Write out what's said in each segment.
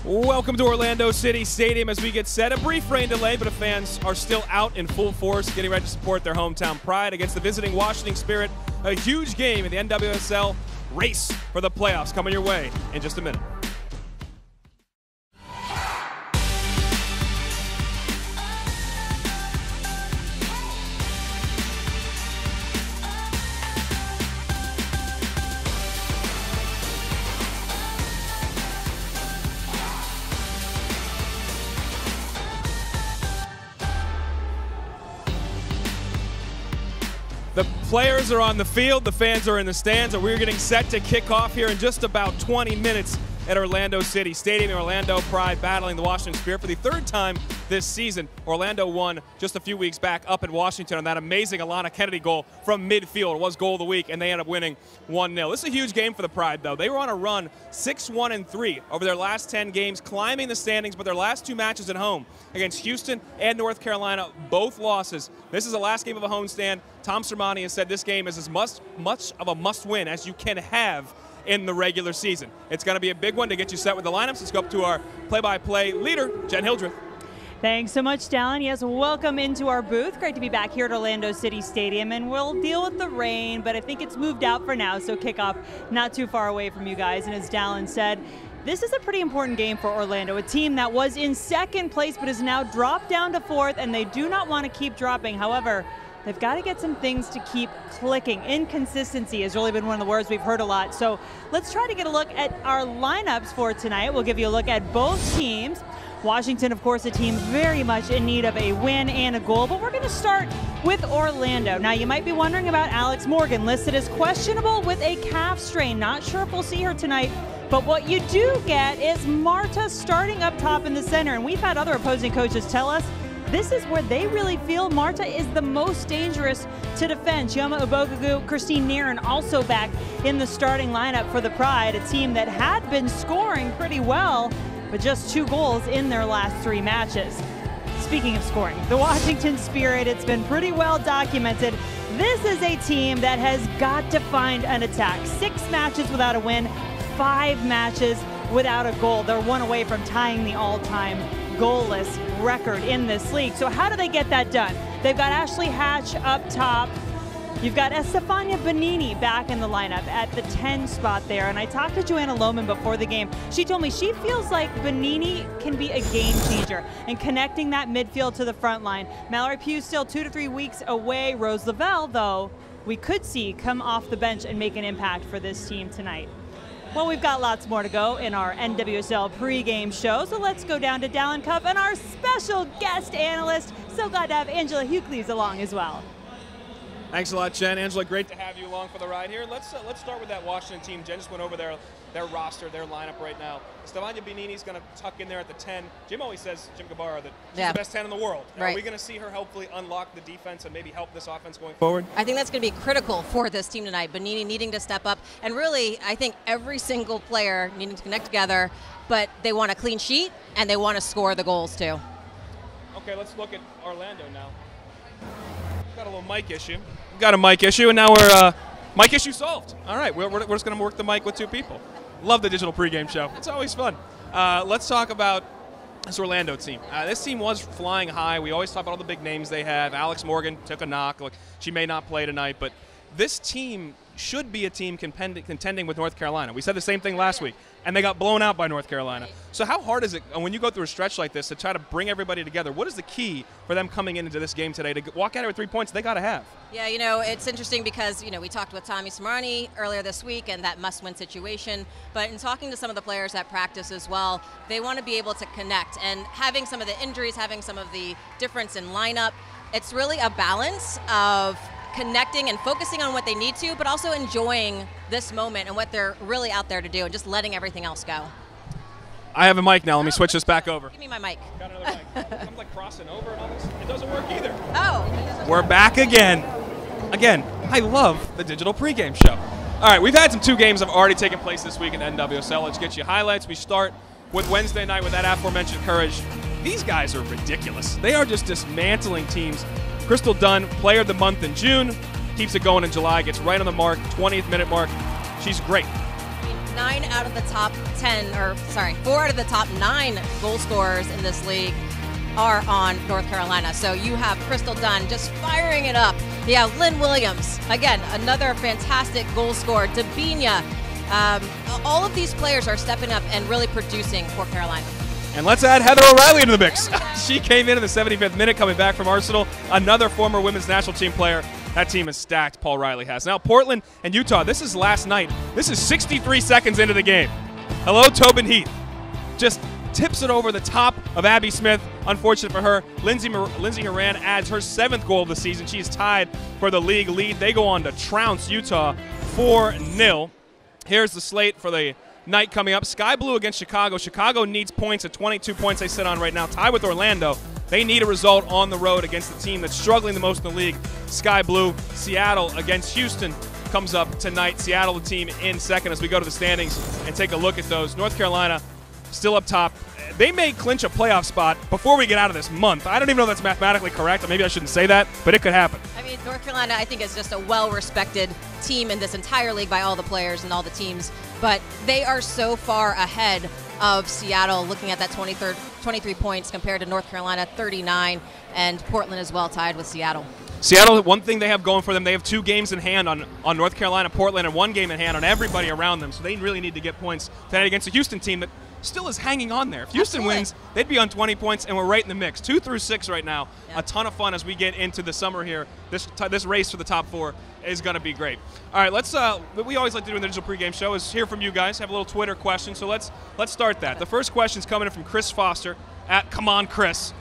Welcome to Orlando City Stadium as we get set. A brief rain delay, but the fans are still out in full force, getting ready to support their hometown pride against the visiting Washington Spirit. A huge game in the NWSL race for the playoffs coming your way in just a minute. The players are on the field, the fans are in the stands, and we're getting set to kick off here in just about 20 minutes at Orlando City Stadium. Orlando Pride battling the Washington Spirit for the third time this season. Orlando won just a few weeks back up in Washington on that amazing Alana Kennedy goal from midfield. It was goal of the week, and they ended up winning 1-0. This is a huge game for the Pride, though. They were on a run 6-1-3 over their last 10 games, climbing the standings, but their last two matches at home against Houston and North Carolina, both losses. This is the last game of a homestand. Tom Sermani has said this game is as much of a must-win as you can have in the regular season. It's going to be a big one to get you set with the lineups. Let's go up to our play-by-play leader, Jenn Hildreth. Thanks so much, Dalen. Yes, welcome into our booth. Great to be back here at Orlando City Stadium, and we'll deal with the rain, but I think it's moved out for now, so kickoff not too far away from you guys. And as Dalen said, this is a pretty important game for Orlando, a team that was in second place but has now dropped down to fourth, and they do not want to keep dropping. However, they've got to get some things to keep clicking. Inconsistency has really been one of the words we've heard a lot. So let's try to get a look at our lineups for tonight. We'll give you a look at both teams. Washington, of course, a team very much in need of a win and a goal, but we're going to start with Orlando. Now, you might be wondering about Alex Morgan, listed as questionable with a calf strain. Not sure if we'll see her tonight, but what you do get is Marta starting up top in the center, and we've had other opposing coaches tell us this is where they really feel Marta is the most dangerous to defend. Chioma Ubogagu, Christine Nairn also back in the starting lineup for the Pride, a team that had been scoring pretty well, but just 2 goals in their last 3 matches. Speaking of scoring, the Washington Spirit, it's been pretty well documented. This is a team that has got to find an attack. 6 matches without a win, 5 matches without a goal. They're 1 away from tying the all-time goalless record in this league. So how do they get that done? They've got Ashley Hatch up top. You've got Estefania Bonini back in the lineup at the 10 spot there. And I talked to Joanna Lohman before the game. She told me she feels like Bonini can be a game changer in connecting that midfield to the front line. Mallory Pugh still 2 to 3 weeks away. Rose Lavelle, though, we could see come off the bench and make an impact for this team tonight. Well, we've got lots more to go in our NWSL pregame show, so let's go down to Dalen Cup and our special guest analyst. So glad to have Angela Hucles along as well. Thanks a lot, Jen. Angela, great to have you along for the ride here. Let's start with that Washington team. Jen just went over their roster, their lineup right now. Stefania Bonini's going to tuck in there at the 10. Jim always says, Jim Gabarra, that she's the best 10 in the world. Right. Are we going to see her hopefully unlock the defense and maybe help this offense going forward? I think that's going to be critical for this team tonight. Bonini needing to step up, and really, I think every single player needing to connect together, but they want a clean sheet, and they want to score the goals too. Okay, let's look at Orlando now. Got a little mic issue. Got a mic issue, and now we're mic issue solved. All right, we're just going to work the mic with 2 people. Love the digital pregame show. It's always fun. Let's talk about this Orlando team. This team was flying high. We always talk about all the big names they have. Alex Morgan took a knock. Look, she may not play tonight, but this team should be a team contending with North Carolina. We said the same thing last week, and they got blown out by North Carolina. So how hard is it when you go through a stretch like this to try to bring everybody together? What is the key for them coming into this game today to walk out here with 3 points they got to have? Yeah, you know, it's interesting because, you know, we talked with Tommy Sermani earlier this week and that must-win situation, but in talking to some of the players at practice as well, they want to be able to connect, and having some of the injuries, having some of the difference in lineup, it's really a balance of connecting and focusing on what they need to, but also enjoying this moment and what they're really out there to do and just letting everything else go. I have a mic now. Let me switch this back over. Give me my mic. Got another mic. I'm like crossing over and all this. It doesn't work either. Oh. We're back again. Again, I love the digital pregame show. All right, we've had some 2 games that have already taken place this week in NWSL. Let's get you highlights. We start with Wednesday night with that aforementioned Courage. These guys are ridiculous. They are just dismantling teams. Crystal Dunn, player of the month in June, keeps it going in July, gets right on the mark, 20th minute mark. She's great. 4 out of the top 9 goal scorers in this league are on North Carolina. So you have Crystal Dunn just firing it up. You have Lynn Williams, again, another fantastic goal scorer. Dabinia. All of these players are stepping up and really producing for Carolina. And let's add Heather O'Reilly into the mix. She came in the 75th minute coming back from Arsenal. Another former women's national team player. That team is stacked, Paul Riley has. Now, Portland and Utah, this is last night. This is 63 seconds into the game. Hello, Tobin Heath. Just tips it over the top of Abby Smith. Unfortunate for her. Lindsay Horan adds her 7th goal of the season. She's tied for the league lead. They go on to trounce Utah 4-0. Here's the slate for the night coming up. Sky Blue against Chicago. Chicago needs points at 22 points they sit on right now. Tied with Orlando. They need a result on the road against the team that's struggling the most in the league. Sky Blue. Seattle against Houston comes up tonight. Seattle, the team in second as we go to the standings and take a look at those. North Carolina still up top. They may clinch a playoff spot before we get out of this month. I don't even know if that's mathematically correct. Maybe I shouldn't say that, but it could happen. I mean, North Carolina, I think, is just a well-respected team in this entire league by all the players and all the teams. But they are so far ahead of Seattle, looking at that 23 points compared to North Carolina, 39, and Portland as well tied with Seattle. Seattle, one thing they have going for them, they have 2 games in hand on North Carolina, Portland, and 1 game in hand on everybody around them. So they really need to get points tonight against a Houston team that still is hanging on there. If Houston wins, they'd be on 20 points, and we're right in the mix. 2 through 6 right now. Yeah. A ton of fun as we get into the summer here. This race for the top 4 is going to be great. All right, let's. We always like to do in the digital pregame show is hear from you guys. Have a little Twitter question, so let's start that. The first question is coming in from Chris Foster at Come On Chris.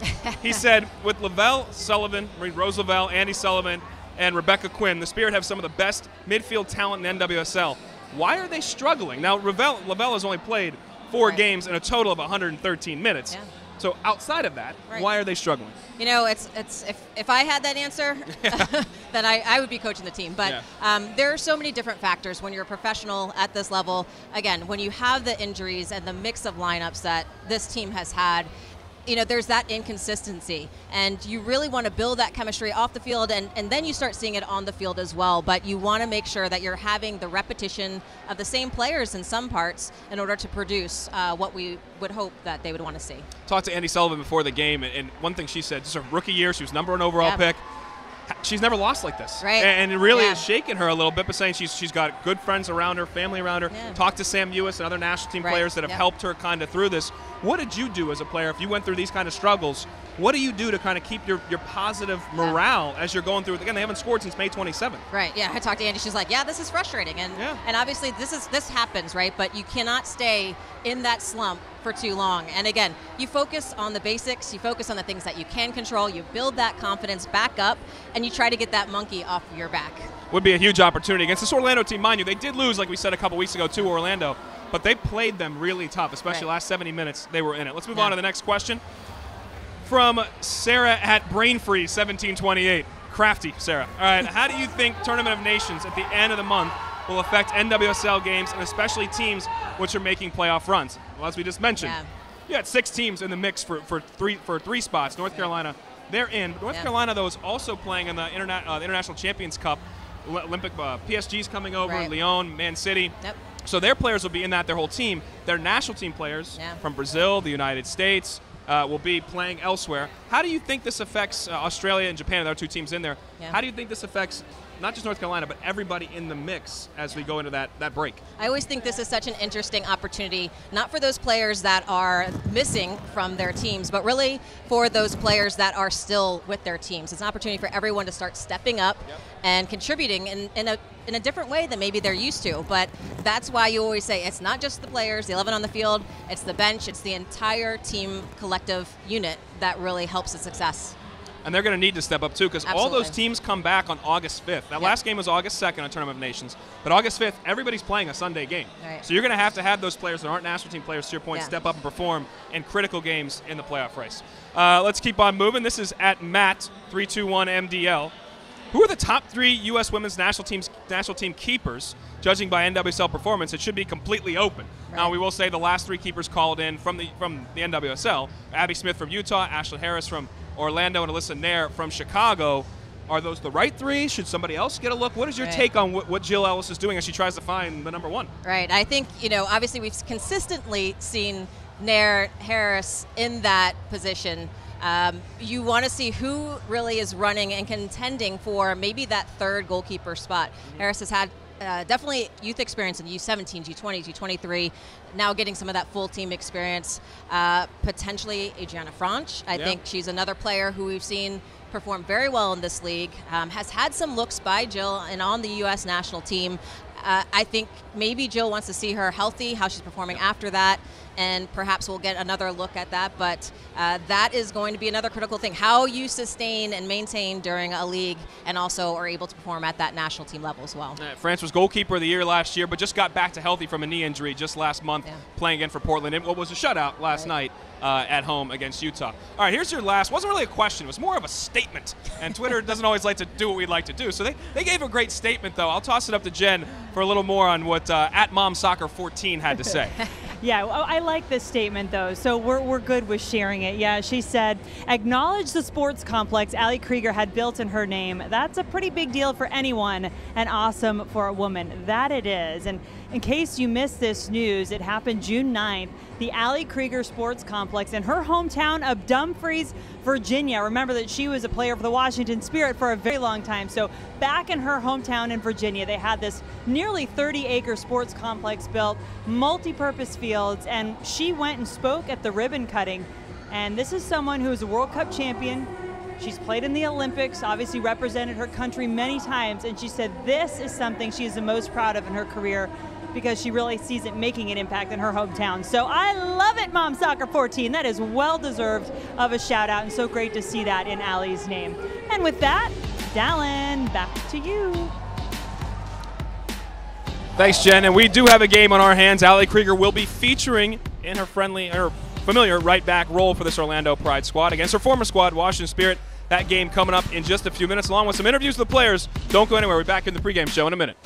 He said, with Lavelle Sullivan, Rose Lavelle, Andy Sullivan, and Rebecca Quinn, the Spirit have some of the best midfield talent in NWSL. Why are they struggling? Now, Lavelle has only played 4 games in a total of 113 minutes. Yeah. So outside of that, why are they struggling? You know, it's if I had that answer, then I would be coaching the team. But there are so many different factors when you're a professional at this level. Again, when you have the injuries and the mix of lineups that this team has had, you know, there's that inconsistency, and you really want to build that chemistry off the field, and then you start seeing it on the field as well. But you want to make sure that you're having the repetition of the same players in some parts in order to produce what we would hope that they would want to see. Talked to Andy Sullivan before the game, and one thing she said, just her rookie year, she was #1 overall pick. She's never lost like this. Right. And it really is shaking her a little bit, but saying she's got good friends around her, family around her. Yeah. Talked to Sam Ewis and other national team players that have helped her kind of through this. What did you do as a player if you went through these kind of struggles? What do you do to kind of keep your positive morale as you're going through it? Again, they haven't scored since May 27th. Right, yeah, I talked to Andy. She's like, yeah, this is frustrating. And obviously this happens, right? But you cannot stay in that slump for too long. And again, you focus on the basics, you focus on the things that you can control, you build that confidence back up, and you try to get that monkey off of your back. Would be a huge opportunity against this Orlando team. Mind you, they did lose, like we said a couple weeks ago, to Orlando, but they played them really tough, especially the last 70 minutes they were in it. Let's move on to the next question. From Sarah at Brainfreeze 1728. Crafty, Sarah. All right, how do you think Tournament of Nations at the end of the month will affect NWSL games, and especially teams which are making playoff runs? Well, as we just mentioned, you had 6 teams in the mix for three spots. North Carolina, they're in. But North Carolina, though, is also playing in the International Champions Cup. Olympic PSG's coming over, Lyon, Man City. Yep. So their players will be in that, their whole team. Their national team players from Brazil, the United States, will be playing elsewhere. How do you think this affects Australia and Japan? There are 2 teams in there. Yeah. How do you think this affects not just North Carolina, but everybody in the mix as we go into that break? I always think this is such an interesting opportunity, not for those players that are missing from their teams, but really for those players that are still with their teams. It's an opportunity for everyone to start stepping up and contributing in a different way than maybe they're used to. But that's why you always say it's not just the players, the 11 on the field, it's the bench, it's the entire team collective unit that really helps the success. And they're going to need to step up, too, because all those teams come back on August 5th. That last game was August 2nd on Tournament of Nations. But August 5th, everybody's playing a Sunday game. So you're going to have those players that aren't national team players, to your point, step up and perform in critical games in the playoff race. Let's keep on moving. This is at Matt321MDL. Who are the top 3 U.S. women's national team keepers, judging by NWSL performance? It should be completely open. Now, we will say the last 3 keepers called in from the NWSL. Abby Smith from Utah, Ashley Harris from Orlando, and Alyssa Nair from Chicago. Are those the right three? Should somebody else get a look? What is your take on what Jill Ellis is doing as she tries to find the number one? Right. I think, obviously we've consistently seen Nair Harris in that position. You want to see who really is running and contending for maybe that third goalkeeper spot. Harris has had definitely youth experience in U17, U20, U23, now getting some of that full team experience. Potentially Adriana Franch. I think she's another player who we've seen perform very well in this league, has had some looks by Jill and on the U.S. national team. I think maybe Jill wants to see her healthy, how she's performing after that, and perhaps we'll get another look at that. But that is going to be another critical thing, how you sustain and maintain during a league and also are able to perform at that national team level as well. France was goalkeeper of the year last year, but just got back to healthy from a knee injury just last month, playing again for Portland. And what was a shutout last night at home against Utah. All right, here's your last. Wasn't really a question. It was more of a statement. And Twitter doesn't always like to do what we'd like to do. So they gave a great statement, though. I'll toss it up to Jen for a little more on what @MomSoccer14 had to say. Yeah, I like this statement, though, so we're good with sharing it. Yeah, she said, acknowledge the sports complex Ali Krieger had built in her name. That's a pretty big deal for anyone and awesome for a woman. That it is. And in case you missed this news, it happened June 9th. The Ali Krieger Sports Complex in her hometown of Dumfries, Virginia. Remember that she was a player for the Washington Spirit for a very long time. So back in her hometown in Virginia, they had this nearly 30-acre sports complex built, multi-purpose fields, and she went and spoke at the ribbon cutting. And this is someone who is a World Cup champion. She's played in the Olympics, obviously represented her country many times, and she said this is something she is the most proud of in her career because she really sees it making an impact in her hometown. So I love it, Mom Soccer 14. That is well-deserved of a shout-out, and so great to see that in Ali's name. And with that, Dalen, back to you. Thanks, Jen. And we do have a game on our hands. Ali Krieger will be featuring in her familiar right back role for this Orlando Pride squad against her former squad, Washington Spirit. That game coming up in just a few minutes, along with some interviews with the players. Don't go anywhere. We're back in the pregame show in a minute.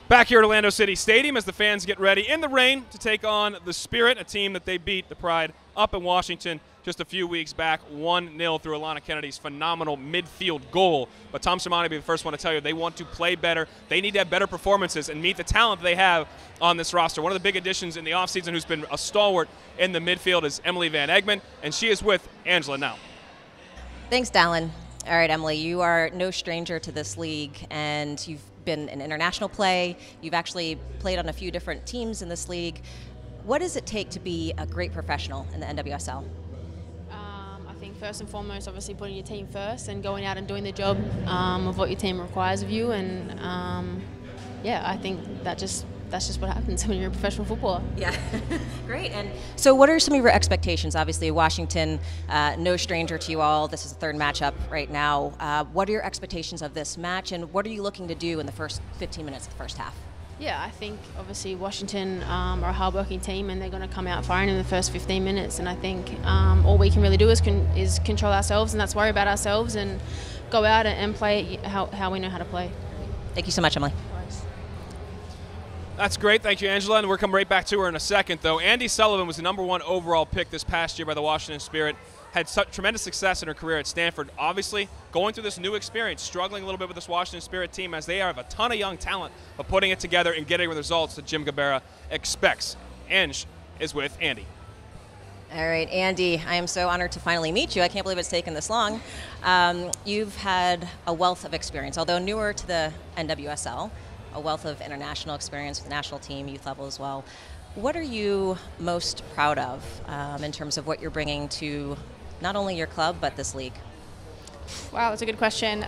Back here at Orlando City Stadium as the fans get ready in the rain to take on the Spirit, a team that they beat, the Pride, up in Washington just a few weeks back, 1-0 through Alana Kennedy's phenomenal midfield goal. But Tom Sermanni will be the first one to tell you they want to play better. They need to have better performances and meet the talent they have on this roster. One of the big additions in the offseason who's been a stalwart in the midfield is Emily Van Egmond, and she is with Angela now. Thanks, Dalen. All right, Emily, you are no stranger to this league, and you've been in international play. You've actually played on a few different teams in this league. What does it take to be a great professional in the NWSL? I think first and foremost, obviously putting your team first and going out and doing the job of what your team requires of you. And yeah, I think that's just what happens when you're a professional footballer. Yeah, great. And so what are some of your expectations? Obviously, Washington, no stranger to you all. This is the third matchup right now. What are your expectations of this match, and what are you looking to do in the first 15 minutes of the first half? Yeah, I think obviously Washington are a hard-working team, and they're going to come out firing in the first 15 minutes. And I think all we can really do is control ourselves, and that's worry about ourselves and go out and play how we know how to play. Thank you so much, Emily. That's great. Thank you, Angela. And we'll come right back to her in a second, though. Andi Sullivan was the #1 overall pick this past year by the Washington Spirit. Had such tremendous success in her career at Stanford. Obviously, going through this new experience, struggling a little bit with this Washington Spirit team as they have a ton of young talent, but putting it together and getting the results that Jim Gabarra expects. Ange is with Andi. All right, Andi, I am so honored to finally meet you. I can't believe it's taken this long. You've had a wealth of experience, although newer to the NWSL. A wealth of international experience with the national team, youth level as well. What are you most proud of in terms of what you're bringing to not only your club, but this league? Wow, that's a good question.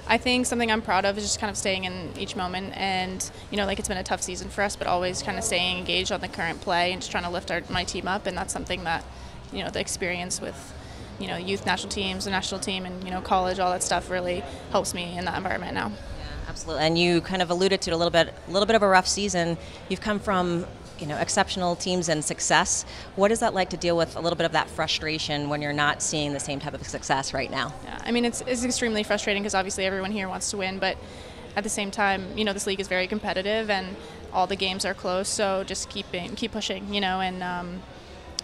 I think something I'm proud of is just kind of staying in each moment, and like it's been a tough season for us, but always kind of staying engaged on the current play and just trying to lift my team up, and that's something that the experience with youth national teams, the national team, and college, all that stuff really helps me in that environment now. Yeah, absolutely. And you kind of alluded to a little bit of a rough season. You've come from exceptional teams and success. What is that like to deal with a little bit of that frustration when you're not seeing the same type of success right now? Yeah, I mean, it's extremely frustrating because obviously everyone here wants to win, but at the same time, this league is very competitive and all the games are close, so just keep pushing, and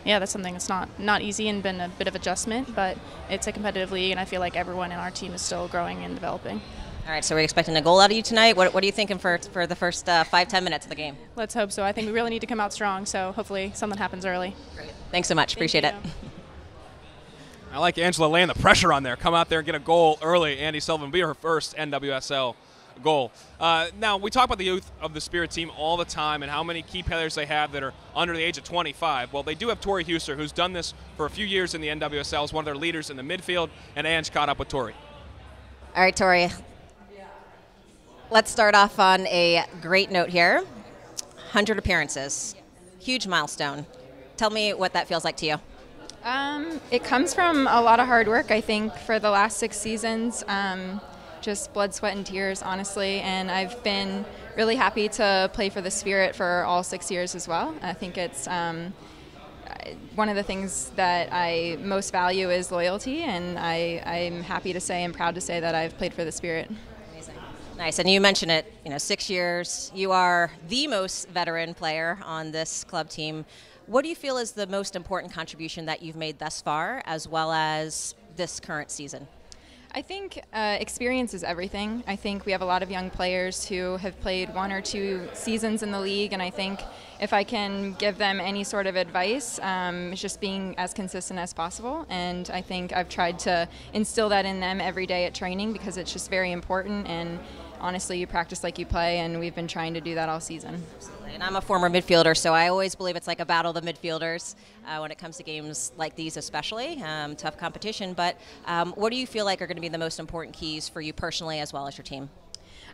yeah, that's something that's not easy and been a bit of adjustment, but it's a competitive league, and I feel like everyone in our team is still growing and developing. All right, so we're expecting a goal out of you tonight. What are you thinking for the first 5-10 minutes of the game? Let's hope so. I think we really need to come out strong, so hopefully something happens early. Great. Thanks so much. Appreciate it. I like Angela laying the pressure on there. Come out there and get a goal early. Andy Sullivan be her first NWSL goal. Now, we talk about the youth of the Spirit team all the time and how many key players they have that are under the age of 25. Well, they do have Tori Huster, who's done this for a few years in the NWSL, is one of their leaders in the midfield, and Ange caught up with Tori. All right, Tori. Let's start off on a great note here. 100 appearances. Huge milestone. Tell me what that feels like to you. It comes from a lot of hard work, I think, for the last 6 seasons. Just blood, sweat, and tears, honestly. And I've been really happy to play for the Spirit for all 6 years as well. I think it's one of the things that I most value is loyalty, and I'm happy to say and proud to say that I've played for the Spirit. Nice, and you mentioned it, 6 years. You are the most veteran player on this club team. What do you feel is the most important contribution that you've made thus far, as well as this current season? I think experience is everything. I think we have a lot of young players who have played 1 or 2 seasons in the league, and I think if I can give them any sort of advice, it's just being as consistent as possible. And I think I've tried to instill that in them every day at training because it's just very important. And honestly, you practice like you play, and we've been trying to do that all season. Absolutely. And I'm a former midfielder, so I always believe it's like a battle of the midfielders when it comes to games like these especially. Tough competition, but what do you feel like are going to be the most important keys for you personally as well as your team?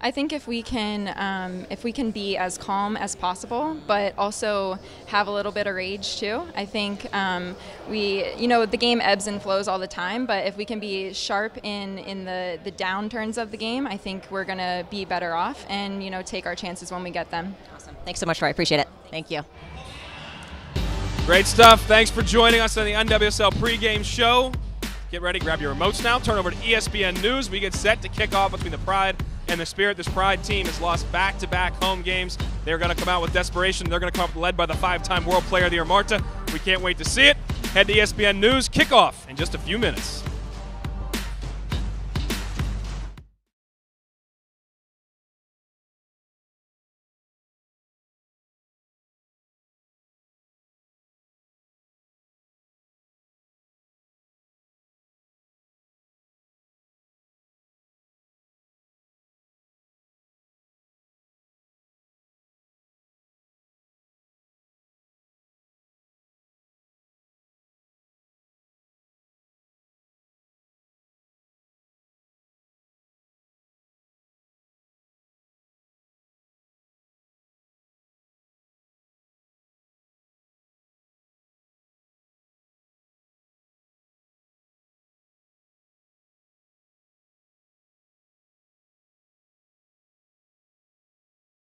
I think if we can be as calm as possible, but also have a little bit of rage too. I think the game ebbs and flows all the time, but if we can be sharp in the downturns of the game, I think we're going to be better off and take our chances when we get them. Awesome. Thanks so much, Troy. Appreciate it. Thank you. Great stuff. Thanks for joining us on the NWSL pregame show. Get ready, grab your remotes now, turn over to ESPN News. We get set to kick off between the Pride and the Spirit. This Pride team has lost back-to-back home games. They're going to come out with desperation. They're going to come up led by the 5-time World Player of the Year, Marta. We can't wait to see it. Head to ESPN News. Kickoff in just a few minutes.